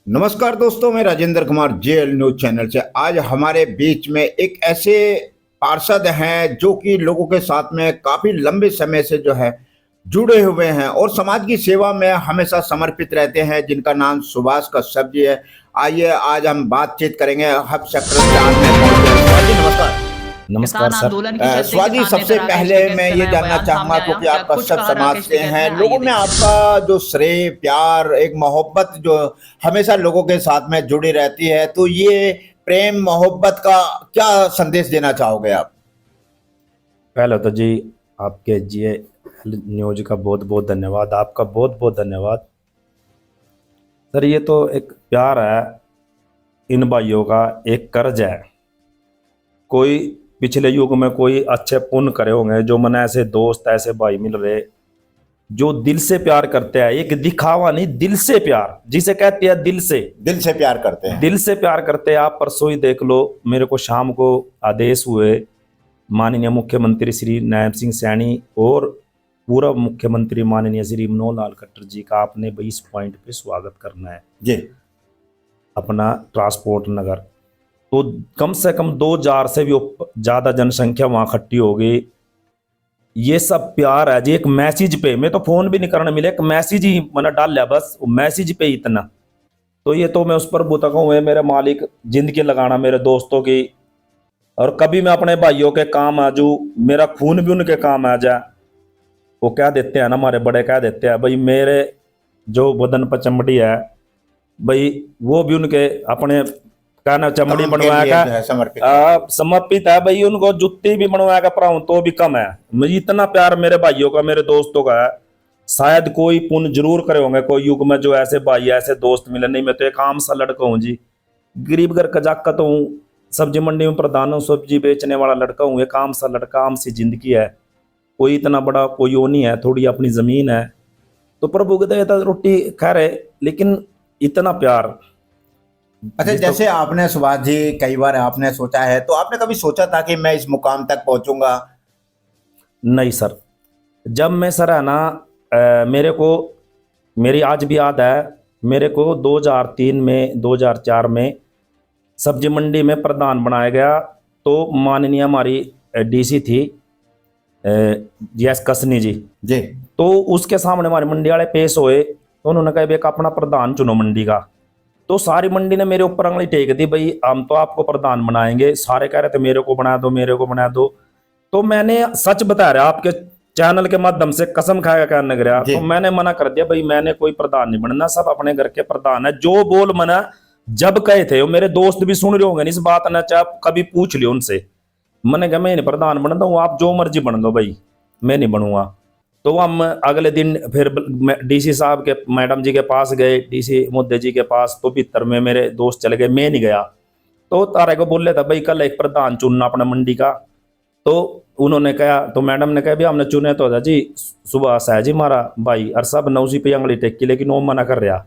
नमस्कार दोस्तों, मैं Rajendra Kumar JL news channel से। आज हमारे बीच में एक ऐसे पार्षद हैं जो कि लोगों के साथ में काफी लंबे समय से जो है जुड़े हुए हैं और समाज की सेवा में हमेशा समर्पित रहते हैं, जिनका नाम सुभाष कश्यप जी है। आइए आज हम बातचीत करेंगे। हब सेक्टर 4 में पहुंचे हैं। स्वाति, नमस्कार। नमस्कार सर। स्वाति, सबसे पहले मैं ये जानना चाहूंगा, क्योंकि आप कश्यप समाज से हैं, लोगों में आपका जो श्रेय, प्यार, एक मोहब्बत जो हमेशा लोगों के साथ में जुड़ी रहती है, तो ये प्रेम मोहब्बत का क्या संदेश देना चाहोगे आप? पहले तो जी आपके जी न्यूज का बहुत बहुत धन्यवाद, आपका बहुत बहुत धन्यवाद सर। ये तो एक प्यार है, इन भाइयों का एक कर्ज है। कोई पिछले युग में कोई अच्छे पुण्य करे होंगे, जो मन ऐसे दोस्त ऐसे भाई मिल रहे जो दिल से प्यार करते हैं। एक दिखावा नहीं, दिल से प्यार जिसे कहते हैं, दिल से प्यार करते हैं, दिल से प्यार करते हैं। आप परसों ही देख लो, मेरे को शाम को आदेश हुए माननीय मुख्यमंत्री श्री नायब सिंह सैनी और पूर्व मुख्यमंत्री माननीय श्री मनोहर लाल खट्टर जी का आपने 20 पॉइंट पे स्वागत करना है जी अपना ट्रांसपोर्ट नगर। तो कम से कम 2000 से भी ज़्यादा जनसंख्या वहाँ इकट्ठी हो गई। ये सब प्यार है जी। एक मैसेज पे, मैं तो फोन भी नहीं करने मिले, एक मैसेज ही मैंने डाल लिया बस, मैसेज पे इतना। तो ये तो मैं उस पर बुता हूँ, मेरे मालिक जिंदगी लगाना मेरे दोस्तों की, और कभी मैं अपने भाइयों के काम आ जाऊँ, मेरा खून भी उनके काम आ जाए। वो कह देते हैं ना, हमारे बड़े कह देते हैं भाई, मेरे जो बदन पर चमड़ी है भाई, वो भी उनके अपने कहना चमड़ी बनवाएगा समर्पित है भाई। उनको जुत्ती भी बनवाएगा पराऊं तो भी कम है। मुझे इतना प्यार मेरे भाइयों का, मेरे दोस्तों का है। शायद कोई पुण्य जरूर करे होंगे कोई युग में, जो ऐसे भाई ऐसे दोस्त मिले। नहीं, मैं तो एक आम सा लड़का हूँ जी, गरीब घर का जाकत हूँ, सब्जी मंडी में प्रधान हूँ, सब्जी बेचने वाला लड़का हूँ। एक आम सा लड़का, आम सी जिंदगी है, कोई इतना बड़ा कोई वो नहीं है, थोड़ी अपनी जमीन है, तो प्रभु की दया से रोटी खा रहे, लेकिन इतना प्यार। अच्छा, जैसे आपने सुभाष जी कई बार आपने सोचा है, तो आपने कभी सोचा था कि मैं इस मुकाम तक पहुंचूंगा? नहीं सर, जब मैं सर है ना, मेरे को मेरी आज भी याद है, मेरे को 2003 में 2004 में सब्जी मंडी में प्रधान बनाया गया। तो माननीय हमारी डीसी थी जीएस कसनी जी जी, तो उसके सामने हमारे मंडी वाले पेश हुए, तो उन्होंने कहा एक अपना प्रधान चुनो मंडी का। तो सारी मंडी ने मेरे ऊपर अंगली टेक दी, भाई हम तो आपको प्रधान बनाएंगे। सारे कह रहे थे मेरे को बना दो, मेरे को बना दो। तो मैंने सच बता रहा, आपके चैनल के माध्यम से कसम खाया कहने गया, तो मैंने मना कर दिया, भाई मैंने कोई प्रधान नहीं बनना, सब अपने घर के प्रधान है। जो बोल मना जब कहे थे, वो मेरे दोस्त भी सुन रहे होंगे इस बात ना, चाहे कभी पूछ लियो उनसे। मैंने कहा मैं नहीं प्रधान बनता हूँ, आप जो मर्जी बन दो भाई, मैं नहीं बनूंगा। तो हम अगले दिन फिर डीसी साहब के मैडम जी के पास गए, डीसी मुद्दे जी के पास। तो भीतर में मेरे दोस्त चले गए, मैं नहीं गया। तो तारे को बोले था भाई कल एक प्रधान चुनना अपना मंडी का। तो उन्होंने कहा, तो मैडम ने कहा भी हमने चुने तो था जी सुभाष है जी हमारा भाई, और सब नौजी पे अंगली टेक की, लेकिन वो मना कर रहा।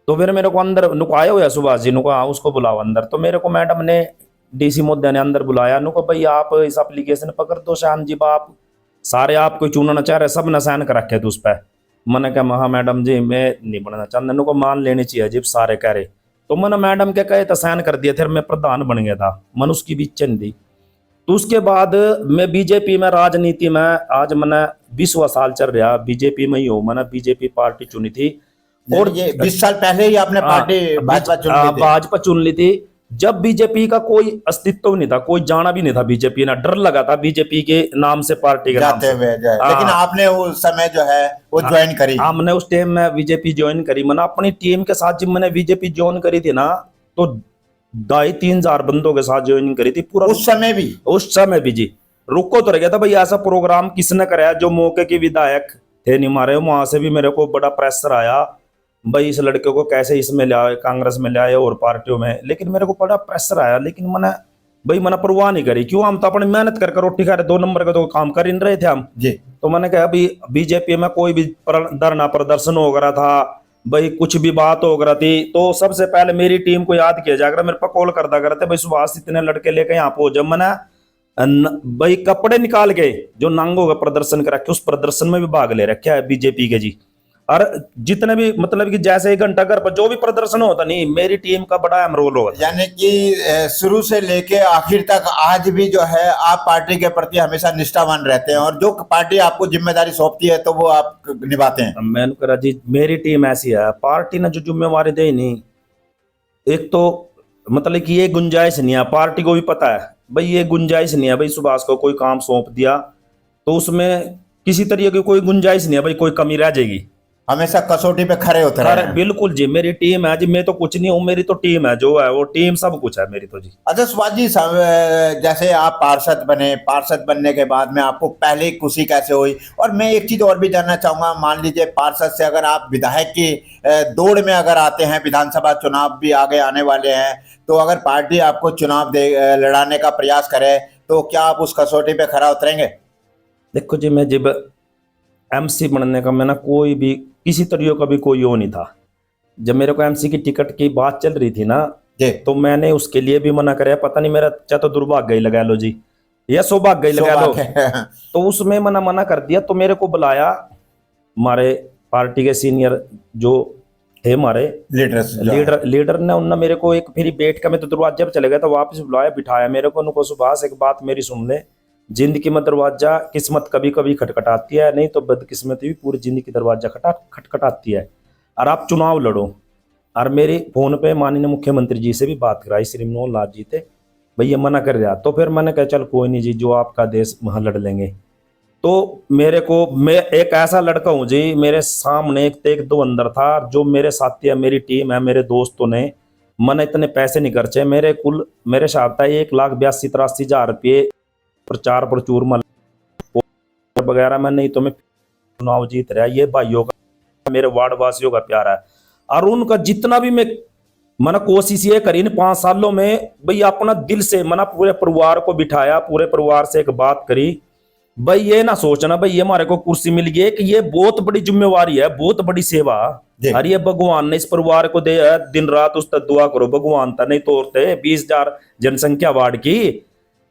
तो फिर मेरे को अंदर नुकाया हुआ सुभाष जी नुका, उसको बुलाओ अंदर। तो मेरे को मैडम ने, डीसी मुद्दे ने अंदर बुलाया, नुको भाई आप इस एप्लीकेशन पकड़ दो, शान जी बाप सारे आपको चुनना चाह रहे, सब ने साइन कर रखे थे उस पर। मैंने कहा हाँ मैडम जी मैं नहीं बनना चाहता, को मान लेनी चाहिए जी सारे कह रहे। तो मैंने मैडम के कहे तो साइन कर दिया, फिर मैं प्रधान बन गया था। मन उसकी भी इच्छा नहीं थी। तो उसके बाद मैं बीजेपी में, राजनीति में आज मैंने 20वां साल चल रहा बीजेपी में ही हूँ। मैंने बीजेपी पार्टी चुनी थी, और ये 20 साल पहले ही आपने पार्टी भाजपा चुन ली थी, जब बीजेपी का कोई अस्तित्व नहीं था, कोई जाना भी नहीं था बीजेपी ना, डर लगा था बीजेपी के नाम से, पार्टी के जाते हुए। लेकिन आपने उस समय जो है वो ज्वाइन करी। हमने उस टाइम में बीजेपी ज्वाइन करी। मैंने अपनी टीम के साथ जब मैंने बीजेपी ज्वाइन करी थी ना, तो 2,500-3,000 बंदों के साथ ज्वाइन करी थी पूरा। उस समय भी जी रुको तो रह गया था भाई। ऐसा प्रोग्राम किसने कराया, जो मौके के विधायक थे नहीं हमारे, वहां से भी मेरे को बड़ा प्रेशर आया भाई इस लड़के को कैसे इसमें ले आए, कांग्रेस में ले आए और पार्टियों में, लेकिन मेरे को बड़ा प्रेशर आया। लेकिन मैंने परवाह नहीं करी, क्यों, हम तो अपनी मेहनत करके रोटी खा रहे, 2 नंबर का तो काम कर ही रहे थे हम जी। तो मैंने कहा अभी बीजेपी में कोई भी धरना प्रदर्शन हो रहा था भाई, कुछ भी बात हो रही थी, तो सबसे पहले मेरी टीम को याद किया जाकर मेरे पर कॉल करता करते, भाई सुभाष इतने लड़के लेके यहाँ पहुंच। जब मैंने भाई कपड़े निकाल के जो नंगों का प्रदर्शन करा के, उस प्रदर्शन में भी भाग ले रखा है बीजेपी के जी। और जितने भी मतलब कि जैसे 1 घंटा घर पर जो भी प्रदर्शन होता नहीं, मेरी टीम का बड़ा अहम रोल होता। यानी कि शुरू से लेके आखिर तक आज भी जो है आप पार्टी के प्रति हमेशा निष्ठावान रहते हैं, और जो पार्टी आपको जिम्मेदारी सौंपती है तो वो आप निभाते हैं। मैंने कहा जी मेरी टीम ऐसी है, पार्टी ने जो जिम्मेवारी दे नहीं, एक तो मतलब कि ये गुंजाइश नहीं है, पार्टी को भी पता है भाई ये गुंजाइश नहीं है भाई सुभाष को कोई काम सौंप दिया तो उसमें किसी तरीके की कोई गुंजाइश नहीं है भाई कोई कमी रह जाएगी। हमेशा कसौटी पे खरे होते रहे अरे हैं। बिल्कुल जी, मेरी टीम है जी, मैं तो कुछ नहीं हूँ, मेरी तो टीम है, जो है वो टीम सब कुछ है मेरी तो जी। अच्छा सुभाष जी, जैसे आप पार्षद बने, पार्षद बनने के बाद में आपको पहले खुशी कैसे हुई? और मैं एक चीज और भी जानना चाहूंगा, मान लीजिए पार्षद से अगर आप विधायक की दौड़ में अगर आते हैं, विधानसभा चुनाव भी आगे आने वाले हैं, तो अगर पार्टी आपको चुनाव लड़ाने का प्रयास करे तो क्या आप उस कसौटी पे खरा उतरेंगे? देखो जी, मैं जब एमसी बनने का मैं ना कोई भी किसी तरीके का भी कोई वो नहीं था। जब मेरे को एमसी की टिकट की बात चल रही थी ना जी। तो मैंने उसके लिए भी मना कराया, पता नहीं मेरा चाहे तो दुर्भाग्य ही लगा लो जी या सौभाग्य ही लगा लो, तो उसमें मना कर दिया। तो मेरे को बुलाया हमारे पार्टी के सीनियर जो थे हमारे लीडर ने, उन्होंने मेरे को एक फिर बैठ कर, मैं तो दरवाजे पर चले गया तो वापस बुलाया, बिठाया मेरे को, उनको सुभाष एक बात मेरी सुन ले, जिंदगी में दरवाजा किस्मत कभी कभी खटखटाती है, नहीं तो बदकिस्मती भी पूरी जिंदगी दरवाजा खटखटाती है, और आप चुनाव लड़ो। और मेरे फोन पे माननीय मुख्यमंत्री जी से भी बात कराई, श्री मनोहर लाल जी थे, भैया मना कर रहा, तो फिर मैंने कहा चल कोई नहीं जी, जो आपका देश वहां लड़ लेंगे। तो मेरे को, मैं एक ऐसा लड़का हूं जी, मेरे सामने एक दो अंदर था, जो मेरे साथी है, मेरी टीम है, मेरे दोस्तों ने, मैंने इतने पैसे नहीं खर्चे, मेरे साथ था 1,82,83,000 रुपये प्रचार प्रचुर वगैरह में, नहीं तो मैं चुनाव जीत रहा। ये भाइयों का, मेरे वार्ड वासियों का प्यार है, और उनका जितना भी मैंने कोशिश ये करी इन 5 सालों में भाई, अपना दिल से मैंने पूरे परिवार को बिठाया, पूरे परिवार से एक बात करी भाई, ये ना सोचना भाई ये हमारे को कुर्सी मिल गई, कि ये बहुत बड़ी जिम्मेवारी है, बहुत बड़ी सेवा, और ये भगवान ने इस परिवार को दे है, दिन रात उस तक दुआ करो, भगवान था नहीं तोड़ते 20,000 जनसंख्या वार्ड की,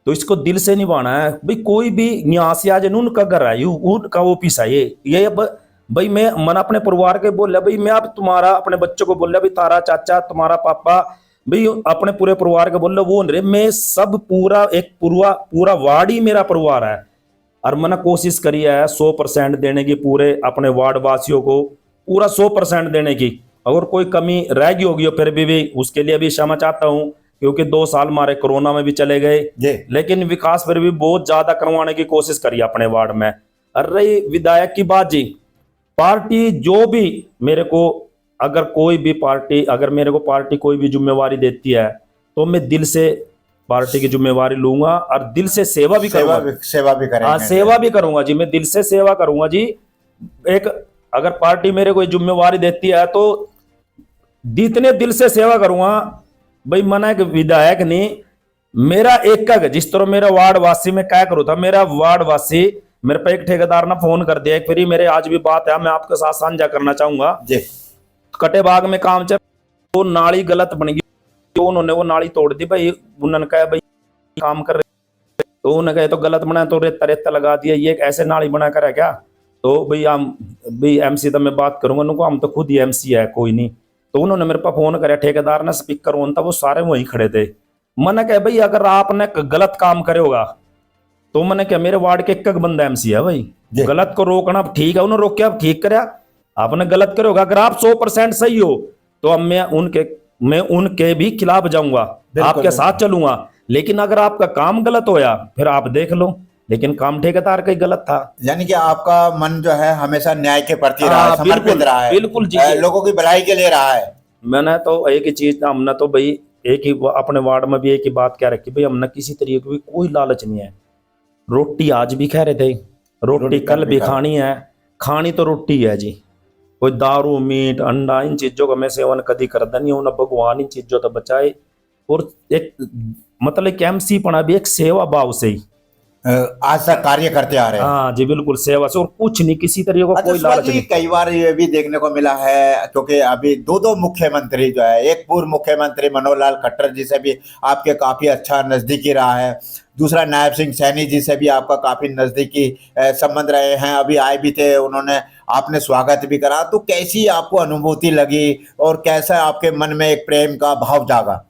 तो इसको दिल से निभाना है भाई। कोई भी यहाँ से आज उनका घर है, उनका ऑफिस है ये अब भाई, मैं अपने परिवार के बोल भाई, मैं अब तुम्हारा अपने बच्चों को बोल भाई, तारा चाचा तुम्हारा पापा भाई, अपने पूरे परिवार के बोल वो नहीं, मैं सब पूरा वार्ड ही मेरा परिवार है, और मैंने कोशिश करी है 100% देने की, पूरे अपने वार्ड वासियों को पूरा 100% देने की। अगर कोई कमी रह गई होगी फिर भी उसके लिए भी क्षमा चाहता हूँ, क्योंकि 2 साल हमारे कोरोना में भी चले गए, लेकिन विकास पर भी बहुत ज्यादा करवाने की कोशिश करी अपने वार्ड में। और रही विधायक की बात जी, पार्टी जो भी मेरे को, अगर कोई भी पार्टी, अगर मेरे को पार्टी कोई भी जिम्मेवारी देती है तो मैं दिल से पार्टी की जिम्मेवारी लूंगा, और दिल से सेवा भी करूंगा, सेवा भी करेंगे। हाँ सेवा भी करूंगा जी, मैं दिल से सेवा करूंगा जी। एक अगर पार्टी मेरे को जिम्मेवारी देती है तो जितने दिल से सेवा करूंगा भाई, मना एक विधायक नहीं, मेरा एक का, जिस तरह मेरा वार्ड वासी में क्या करूँ था, मेरा वार्ड वासी मेरे पे एक ठेकेदार ने फोन कर दिया, एक फिर मेरे आज भी बात है, मैं आपके साथ साझा करना चाहूंगा जी। कटे बाग में काम चल, वो नाली गलत बन गई, तो उन्होंने वो नाली तोड़ दी भाई, उन्होंने कहा भाई काम कर रहे, तो उन्होंने कहा तो गलत बना, तो रेता लगा दिया, ये ऐसे नाली बना कर है क्या? तो भाई एमसी तो मैं बात करूंगा उनको, हम तो खुद ही एमसी है, कोई नहीं। तो उन्होंने मेरे पास फोन कराया, ठेकेदार ने स्पीकर ऑन था, वो सारे वहीं खड़े थे। मैंने कहा भाई अगर आपने गलत काम करे होगा, तो मैंने क्या, मेरे वार्ड के एक बंदा एमसी है भाई, गलत को रोकना ठीक है, उन्होंने रोक के आप ठीक कराया, आपने गलत करे होगा, अगर आप 100% सही हो तो अब मैं उनके भी खिलाफ जाऊंगा, आपके साथ चलूंगा, लेकिन अगर आपका काम गलत होया फिर आप देख लो, लेकिन काम ठेकेदार का ही गलत था। यानी कि आपका मन जो है हमेशा न्याय के प्रति रहा है, समर्पित रहा है, बिल्कुल जी, लोगों की भलाई के लिए रहा है। मैंने तो एक ही चीज, हमने तो भाई एक ही अपने वार्ड में भी एक ही बात क्या रखी भाई, हमने किसी तरीके की कोई लालच नहीं है, रोटी आज भी कह रहे थे, रोटी कल भी खानी है, खानी तो रोटी है जी, कोई दारू मीट अंडा इन चीजों का मैं सेवन कभी करता नहीं हूं, ना भगवान इन चीजों तो बचाए। और एक मतलब एमसी पना भी एक सेवा भाव से ही, आज तक कार्य करते आ रहे हैं। हाँ जी, बिल्कुल सेवा से, और कुछ नहीं, किसी तरीके का अच्छा कोई सुभाष लालच जी, नहीं। कई बार ये भी देखने को मिला है, क्योंकि अभी दो दो मुख्यमंत्री जो है, एक पूर्व मुख्यमंत्री मनोहर लाल खट्टर जी से भी आपके काफी अच्छा नजदीकी रहा है, दूसरा नायब सिंह सैनी जी से भी आपका काफी नजदीकी संबंध रहे हैं, अभी आए भी थे, उन्होंने आपने स्वागत भी करा, तो कैसी आपको अनुभूति लगी और कैसा आपके मन में एक प्रेम का भाव जागा?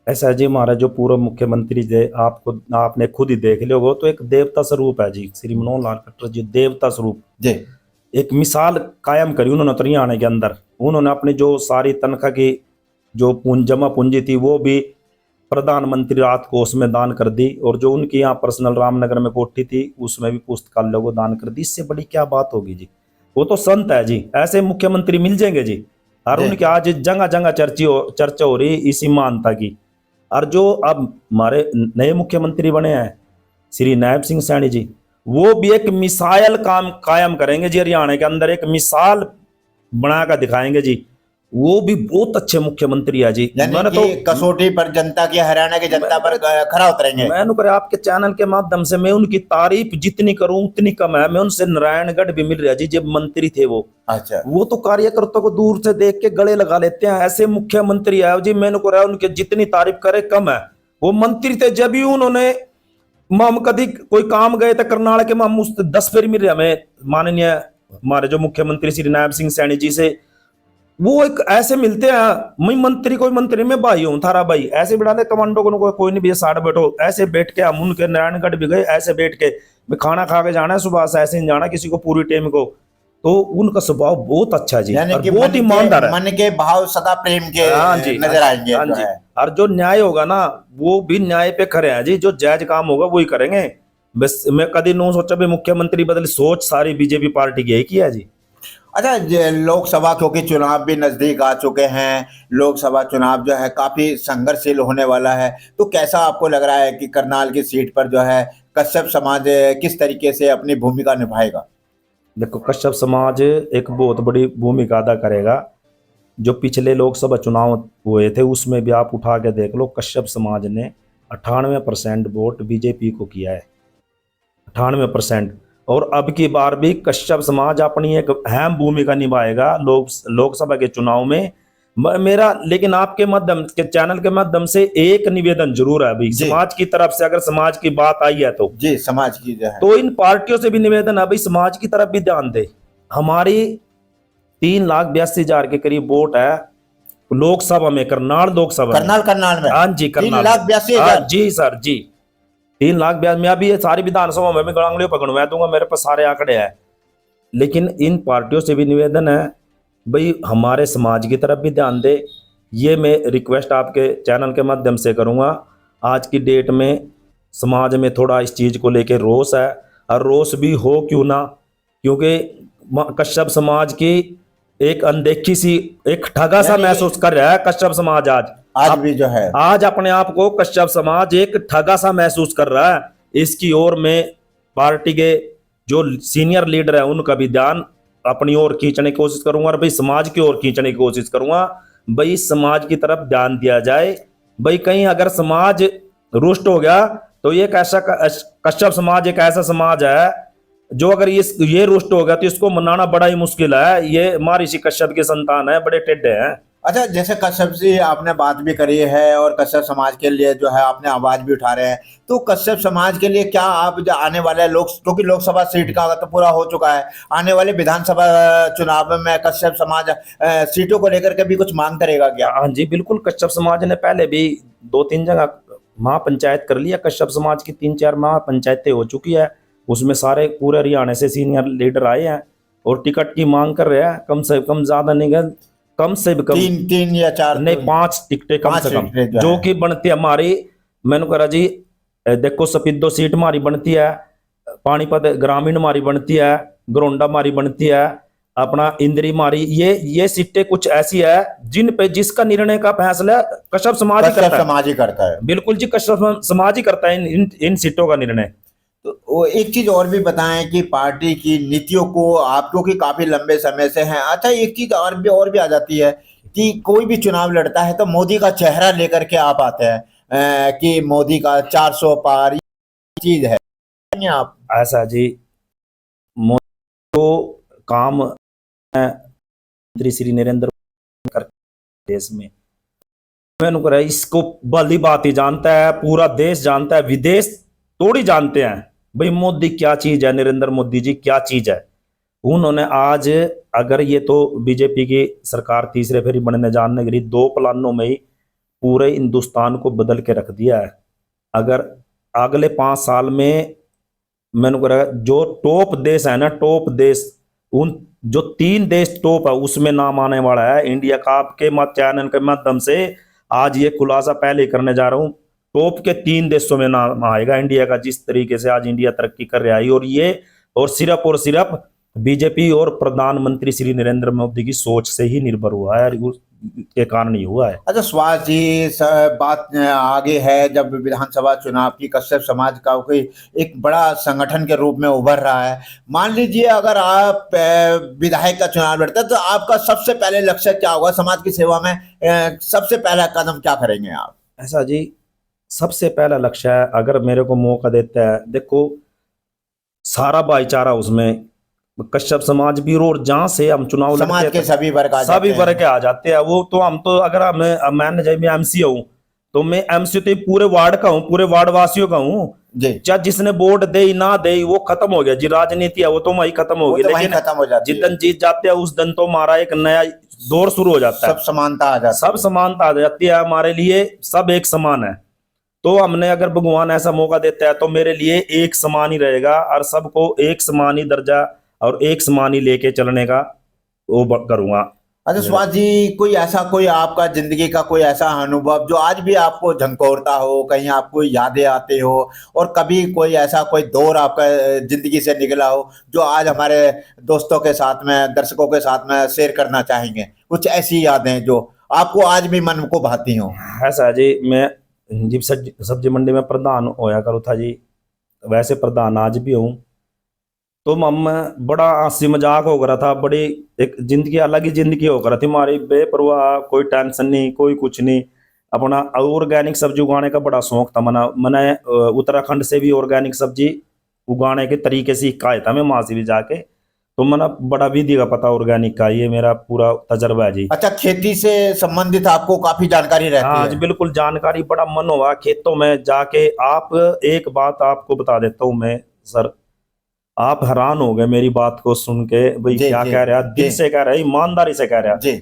ऐसा है जी, हमारा जो पूर्व मुख्यमंत्री थे, आपको आपने खुद ही देख लिया होगा, तो एक देवता स्वरूप है जी, श्री मनोहर लाल खट्टर जी, देवता स्वरूप। जी एक मिसाल कायम करी उन्होंने हरियाणा के अंदर। उन्होंने अपनी जो सारी तनख्वाह की जो जमा पूंजी थी वो भी प्रधानमंत्री राहत कोष में दान कर दी, और जो उनकी यहाँ पर्सनल रामनगर में कोठी थी उसमें भी पुस्तकालय को दान कर दी। इससे बड़ी क्या बात होगी जी, वो तो संत है जी, ऐसे मुख्यमंत्री मिल जाएंगे जी। और जी उनकी आज जगह जगह चर्चा हो रही इसी मानता की। और जो अब हमारे नए मुख्यमंत्री बने हैं श्री नायब सिंह सैनी जी, वो भी एक मिसाइल काम कायम करेंगे जी, हरियाणा के अंदर एक मिसाल बना कर दिखाएंगे जी। वो भी बहुत अच्छे मुख्यमंत्री है जी। यानी मैंने कि तो कसौटी पर जनता की, हरियाणा की जनता पर खरा उतरेंगे। मैंने करे आपके चैनल के माध्यम से मैं उनकी तारीफ जितनी करूं उतनी कम है। मैं उनसे नारायणगढ़ भी मिल रहा जी, जब मंत्री थे अच्छा वो तो कार्यकर्ताओं को दूर से देख के गले लगा लेते हैं, ऐसे मुख्यमंत्री है जी। मैंने को उनके जितनी तारीफ करे कम है। वो मंत्री थे जब भी उन्होंने हम कभी कोई काम गए थे करनाल के, हम उस 10 फेर मिल रहे हमें माननीय हमारे जो मुख्यमंत्री श्री नायब सिंह सैनी जी से। वो एक ऐसे मिलते हैं, मैं मंत्री कोई मंत्री में भाई हूँ थारा भाई, ऐसे बिठा दे कमांडो को, कोई नहीं भैया साथ बैठो, ऐसे बैठ के हम उनके नारायणगढ़ भी गए, ऐसे बैठ के मैं खाना खा के जाना है सुबह से, ऐसे नहीं जाना किसी को पूरी टाइम को। तो उनका स्वभाव बहुत अच्छा है जी, यानी और कि बहुत ईमानदार है। मन के भाव सदा प्रेम के हाँ जी, नजर आएंगे हाँ जो जी। है। और जो न्याय होगा ना वो भी न्याय पे खड़े हैं जी, जो जायज काम होगा वही करेंगे। बस मैं कभी नहीं सोचा भी मुख्यमंत्री बदल, सोच सारी बीजेपी पार्टी की यही किया जी। अच्छा लोकसभा क्योंकि चुनाव भी नजदीक आ चुके हैं, लोकसभा चुनाव जो है काफी संघर्षशील होने वाला है, तो कैसा आपको लग रहा है कि करनाल की सीट पर जो है कश्यप समाज किस तरीके से अपनी भूमिका निभाएगा? देखो, कश्यप समाज एक बहुत बड़ी भूमिका अदा करेगा। जो पिछले लोकसभा चुनाव हुए थे उसमें भी आप उठा के देख लो, कश्यप समाज ने 98% वोट बीजेपी को किया है, 98%। और अब की बार भी कश्यप समाज अपनी एक अहम भूमिका निभाएगा लोकसभा के चुनाव में। मेरा लेकिन आपके माध्यम के चैनल के माध्यम से एक निवेदन जरूर है भाई, जी समाज की तरफ से, अगर समाज की बात आई है तो जी समाज की जो है, तो इन पार्टियों से भी निवेदन है भाई, समाज की तरफ भी ध्यान दे। हमारी 3,82,000 के करीब वोट है लोकसभा में, करनाल लोकसभा में। करनाल में हाँ जी, करनाल में। 3,82,000। हाँ जी सर जी, 3,82,000 में। अभी ये सारी विधानसभा में मैं गड़ांगलियों पकड़वा दूंगा, मेरे पास सारे आंकड़े हैं। लेकिन इन पार्टियों से भी निवेदन है भाई, हमारे समाज की तरफ भी ध्यान दे। ये मैं रिक्वेस्ट आपके चैनल के माध्यम से करूंगा। आज की डेट में समाज में थोड़ा इस चीज़ को लेके रोष है, और रोष भी हो क्यों ना, क्योंकि कश्यप समाज की एक अनदेखी सी, एक ठगा सा यानी महसूस कर रहा है कश्यप समाज आज भी जो है, आज अपने आप को कश्यप समाज एक ठगा सा महसूस कर रहा है। इसकी ओर में पार्टी के जो सीनियर लीडर है उनका भी ध्यान अपनी ओर खींचने की कोशिश करूंगा, और भाई समाज की ओर खींचने की कोशिश करूंगा। भाई समाज की तरफ ध्यान दिया जाए। भाई कहीं अगर समाज रुष्ट हो गया तो ये कैसा, कश्यप समाज एक ऐसा समाज है जो अगर ये रुष्ट हो गया तो इसको मनाना बड़ा ही मुश्किल है। ये महर्षि कश्यप के संतान है, बड़े टेढ़े हैं। अच्छा जैसे कश्यप जी आपने बात भी करी है और कश्यप समाज के लिए जो है आपने आवाज भी उठा रहे हैं, तो कश्यप समाज के लिए क्या आप जो आने वाले क्योंकि लोकसभा सीट का तो पूरा हो चुका है, आने वाले विधानसभा चुनाव में कश्यप समाज सीटों को लेकर के भी कुछ मांग करेगा क्या? हाँ जी, बिल्कुल। कश्यप समाज ने पहले भी 2-3 जगह महापंचायत कर लिया। कश्यप समाज की 3-4 महापंचायतें हो चुकी है, उसमें सारे पूरे हरियाणा से सीनियर लीडर आए हैं और टिकट की मांग कर रहे हैं। कम से कम, ज्यादा नहीं है, कम से कम 3 या 4 नहीं, 5 टिकटें कम से कम जो कि बनती है हमारी। मैंने कहा जी देखो, सपिद्दो सीट हमारी बनती है, पानीपत ग्रामीण हमारी बनती है, गरोंडा हमारी बनती है, अपना इंद्री हमारी, ये सीटें कुछ ऐसी है जिन पे जिसका निर्णय का फैसला कश्यप समाज ही करता है। बिल्कुल जी, कश्यप समाज ही करता है इन सीटों का निर्णय। तो वो एक चीज और भी बताएं कि पार्टी की नीतियों को आप क्योंकि काफी लंबे समय से हैं, अच्छा एक चीज और भी आ जाती है कि कोई भी चुनाव लड़ता है तो मोदी का चेहरा लेकर के आप आते हैं कि मोदी का 400 पार चीज है। आप? ऐसा जी, मोदी को काम है, मंत्री श्री नरेंद्र मोदी कर देश में, मैंने कहा इसको भली बात ही जानता है, पूरा देश जानता है, विदेश थोड़ी जानते हैं भाई मोदी क्या चीज है, नरेंद्र मोदी जी क्या चीज है। उन्होंने आज, अगर ये तो बीजेपी की सरकार तीसरे फेरी बनने जानने के लिए 2 प्लानों में ही पूरे हिंदुस्तान को बदल के रख दिया है। अगर अगले 5 साल में मैंने कहा जो टॉप देश है ना, टॉप देश, उन जो 3 देश टॉप है उसमें नाम आने वाला है इंडिया का। आपके मत चैनल के माध्यम से आज ये खुलासा पहले ही करने जा रहा हूं, टॉप के 3 देशों में नाम आएगा इंडिया का, जिस तरीके से आज इंडिया तरक्की कर रहा है। और सिर्फ बीजेपी और प्रधानमंत्री श्री नरेंद्र मोदी की सोच से ही निर्भर हुआ है, के कारण ही हुआ है। अच्छा सुभाष जी, बात आगे है, जब विधानसभा चुनाव की कश्यप समाज का कोई एक बड़ा संगठन के रूप में उभर रहा है, मान लीजिए अगर आप विधायक का चुनाव लड़ते हैं तो आपका सबसे पहले लक्ष्य क्या होगा समाज की सेवा में? सबसे पहला कदम क्या करेंगे आप? ऐसा जी, सबसे पहला लक्ष्य है, अगर मेरे को मौका देता है, देखो सारा भाईचारा उसमें, कश्यप समाज भी और जहां से हम चुनाव समाज लड़ते के हैं सभी वर्ग आ सभी जाते हैं। वर्ग आ जाते हैं। वो तो हम तो, अगर मैं जब मैं एमसी हूँ तो मैं एमसी तो पूरे वार्ड का हूँ, पूरे वार्ड वासियों का हूँ जी। चाहे जिसने वोट दे ना दे वो खत्म हो गया जी, राजनीति है वो तो वही खत्म होगी, तो वहीं लेकिन खत्म हो जाती है। जिस दिन जीत जाते हैं उस दिन तो हमारा एक नया दौर शुरू हो जाता है, सब समानता आ जाती सब समानता आ जाती है, हमारे लिए सब एक समान है। तो हमने, अगर भगवान ऐसा मौका देता है तो मेरे लिए एक समान ही रहेगा और सबको एक समान ही दर्जा और एक समान ही लेके चलने का वो करूंगा। अच्छा सुभाष जी, कोई आपका जिंदगी का कोई ऐसा अनुभव जो आज भी आपको झंकोरता हो, कहीं आपको यादें आती हो, और कभी कोई ऐसा कोई दौर आपका जिंदगी से निकला हो जो आज हमारे दोस्तों के साथ में, दर्शकों के साथ में शेयर करना चाहेंगे? कुछ ऐसी यादें जो आपको आज भी मन को भाती हो? ऐसा जी, मैं जी सब्जी मंडी में प्रधान होया करूँ था जी, वैसे प्रधान आज भी हूँ। तो हम बड़ा हंसी मजाक हो रहा था, बड़ी एक जिंदगी, अलग ही जिंदगी हो रही थी हमारी, बेपरवाह, कोई टेंशन नहीं, कोई कुछ नहीं। अपना ऑर्गेनिक सब्जी उगाने का बड़ा शौक था मैंने उत्तराखंड से भी ऑर्गेनिक सब्जी उगाने के तरीके सीखा था मैं वहां से भी जाके, तो मैंने बड़ा विधि का पता ऑर्गेनिक का, ये मेरा पूरा तजर्बा है जी। अच्छा, खेती से संबंधित आपको काफी जानकारी रहती हाँ है? जी बिल्कुल, जानकारी, बड़ा मन हुआ खेतों में जाके। आप, एक बात आपको बता देता हूँ मैं सर, आप हैरान हो गए मेरी बात को सुन के, भाई जी क्या जी कह रहा है, दिल जी से कह रहा है, ईमानदारी से कह रहा है। जी।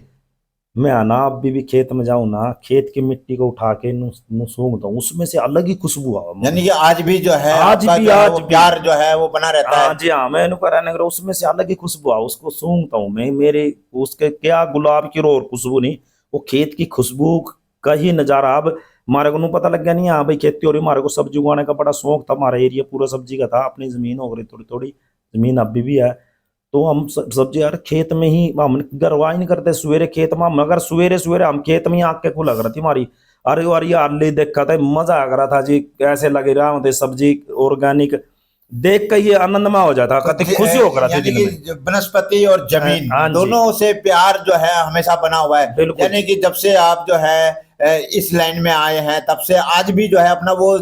मैं आना अभी भी खेत में जाऊं ना, खेत की मिट्टी को उठा के नु सूंघता हूं, उसमें से अलग ही खुशबू आ यानी कि आज भी जो है आज आपका भी, जो है आज वो भी। प्यार जो है वो बना रहता हाँ है? जी हाँ, मैं इनको रहने का उसमें से अलग ही खुशबू आ, उसको सूंघता हूँ मैं, मेरे उसके क्या गुलाब की और खुशबू नहीं, वो खेत की खुशबू का ही नजारा। अब हमारे को नू पता लग गया नहीं, हाँ भाई खेती हो रही, हमारे को सब्जी उगाने का बड़ा शौक था, हमारा एरिया पूरा सब्जी का था, अपनी जमीन हो गई, थोड़ी थोड़ी जमीन अभी भी है। तो हम सब्जी यार खेत में ही, हम गरवा ही नहीं करते सवेरे खेत में, मगर सवेरे सवेरे हम खेत में ही आग के खुला कर थी हमारी। अरे यार ये आले देखा था, मजा आ रहा था जी, कैसे लगे रहा होते सब्जी ऑर्गेनिक देख के, ये आनंदमय हो जाता, कहते खुशी हो रहा थी यानी दिल कि में। वनस्पति और जमीन हाँ जी दोनों से प्यार जो है हमेशा बना हुआ है। बिल्कुल। यानी कि जब से आप जो है इस लाइन में आए हैं तब से आज भी जो है अपना वो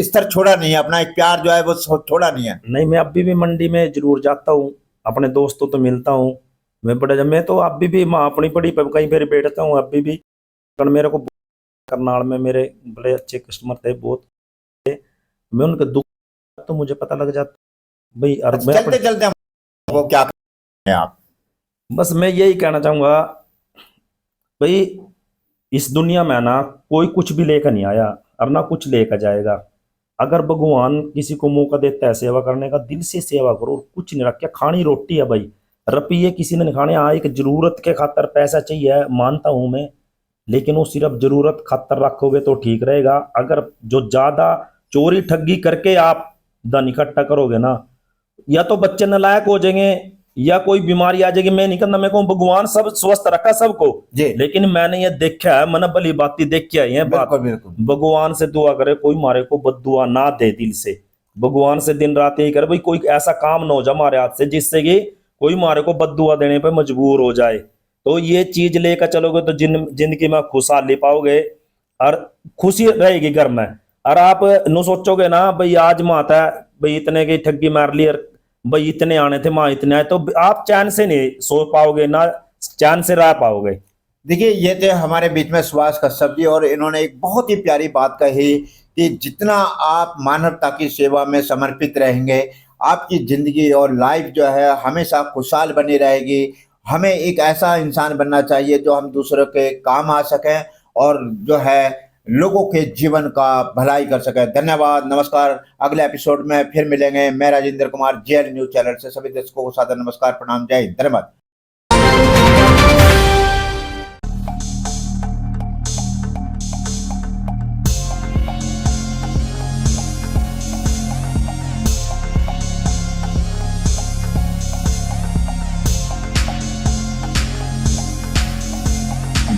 स्तर छोड़ा नहीं है, अपना एक प्यार जो है वो छोड़ा नहीं है। नहीं, मैं अभी भी मंडी में जरूर जाता हूँ, अपने दोस्तों तो मिलता हूँ, मैं बड़ा, जब मैं तो अभी भी माँ अपनी पड़ी पे कहीं फिर बैठता हूँ अभी भी, कारण मेरे को करनाल में मेरे बड़े अच्छे कस्टमर थे बहुत, मैं उनके दुख तो मुझे पता लग जाता भाई। और मैं चलते चलते वो क्या करते हैं आप? बस मैं यही कहना चाहूंगा भाई, इस दुनिया में ना कोई कुछ भी लेकर नहीं आया और ना कुछ लेकर जाएगा। अगर भगवान किसी को मौका देता है सेवा करने का, दिल से सेवा करो, और कुछ नहीं रख, खानी रोटी है भाई, रुपये किसी ने नहीं खाने। हाँ एक जरूरत के खातर पैसा चाहिए, मानता हूं मैं, लेकिन वो सिर्फ जरूरत खातर रखोगे तो ठीक रहेगा। अगर जो ज्यादा चोरी ठगी करके आप धन इकट्ठा करोगे ना, या तो बच्चे नालायक हो जाएंगे या कोई बीमारी आ जाएगी। मैं नहीं कहना, मेरे को भगवान सब स्वस्थ रखा सबको, जी लेकिन मैंने ये देखा है, मैंने भली बाती देख के आई है बात। बिल्कुल बिल्कुल। भगवान से दुआ करे कोई मारे को बददुआ ना दे, दिल से भगवान से दिन रात यही करे भाई, कोई ऐसा काम ना हो जाए हमारे हाथ से जिससे कि कोई मारे को बददुआ देने पे मजबूर हो जाए। तो ये चीज लेकर चलोगे तो जिंदगी में खुशहाली पाओगे और खुशी रहेगी घर में। और आप नो सोचोगे ना भाई आज माता भाई इतने की ठगी मार ली और भाई इतने आने थे माँ इतने आए, तो आप चैन से नहीं सो पाओगे ना, चैन से रह पाओगे। देखिए, ये थे हमारे बीच में सुभाष कश्यप जी, और इन्होंने एक बहुत ही प्यारी बात कही कि जितना आप मानवता की सेवा में समर्पित रहेंगे, आपकी जिंदगी और लाइफ जो है हमेशा खुशहाल बनी रहेगी। हमें एक ऐसा इंसान बनना चाहिए जो हम दूसरों के काम आ सकें और जो है लोगों के जीवन का भलाई कर सके। धन्यवाद, नमस्कार। अगले एपिसोड में फिर मिलेंगे। मैं Rajendra Kumar, JL news channel से सभी दर्शकों को सादर नमस्कार, प्रणाम, जय हिंद, धन्यवाद।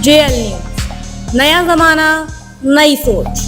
जेएल न्यूज, नया जमाना, नई सोच।